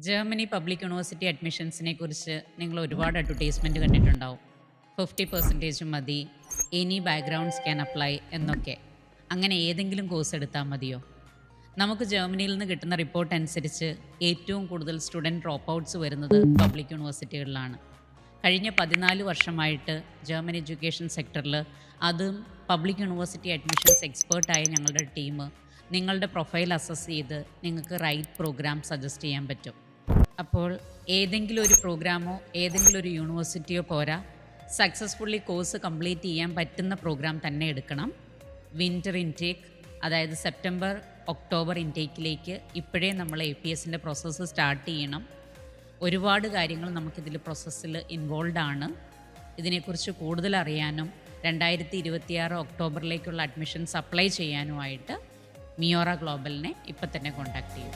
Germany public university അഡ്മിഷൻസിനെ കുറിച്ച് നിങ്ങൾ ഒരുപാട് അഡ്വർടൈസ്മെൻറ്റ് കണ്ടിട്ടുണ്ടാവും. 50% മതി, എനി ബാക്ക്ഗ്രൗണ്ട്സ് ക്യാൻ അപ്ലൈ എന്നൊക്കെ. അങ്ങനെ ഏതെങ്കിലും കോഴ്സ് എടുത്താൽ മതിയോ? നമുക്ക് ജർമ്മനിയിൽ നിന്ന് കിട്ടുന്ന റിപ്പോർട്ട് അനുസരിച്ച് ഏറ്റവും കൂടുതൽ സ്റ്റുഡൻറ്റ് ഡ്രോപ്പ് ഔട്ട്സ് വരുന്നത് പബ്ലിക് യൂണിവേഴ്സിറ്റികളിലാണ്. കഴിഞ്ഞ 14 വർഷമായിട്ട് ജർമ്മൻ എഡ്യൂക്കേഷൻ സെക്ടറിൽ, അതും പബ്ലിക് യൂണിവേഴ്സിറ്റി അഡ്മിഷൻസ് എക്സ്പേർട്ടായ ഞങ്ങളുടെ ടീം നിങ്ങളുടെ പ്രൊഫൈൽ അസസ് ചെയ്ത് നിങ്ങൾക്ക് റൈറ്റ് പ്രോഗ്രാം സജസ്റ്റ് ചെയ്യാൻ പറ്റും. അപ്പോൾ ഏതെങ്കിലും ഒരു പ്രോഗ്രാമോ ഏതെങ്കിലും ഒരു യൂണിവേഴ്സിറ്റിയോ പോരാ, സക്സസ്ഫുള്ളി കോഴ്സ് കംപ്ലീറ്റ് ചെയ്യാൻ പറ്റുന്ന പ്രോഗ്രാം തന്നെ എടുക്കണം. വിൻ്റർ ഇൻടേക്ക്, അതായത് സെപ്റ്റംബർ ഒക്ടോബർ ഇൻടേക്കിലേക്ക് ഇപ്പോഴേ നമ്മൾ APSൻ്റെ പ്രോസസ്സ് സ്റ്റാർട്ട് ചെയ്യണം. ഒരുപാട് കാര്യങ്ങൾ നമുക്കിതിൽ പ്രോസസ്സിൽ ഇൻവോൾവ് ആണ്. ഇതിനെക്കുറിച്ച് കൂടുതൽ അറിയാനും 2026 ഒക്ടോബറിലേക്കുള്ള അഡ്മിഷൻസ് അപ്ലൈ ചെയ്യാനുമായിട്ട് മിയോറ ഗ്ലോബലിനെ ഇപ്പം തന്നെ കോൺടാക്റ്റ് ചെയ്യും.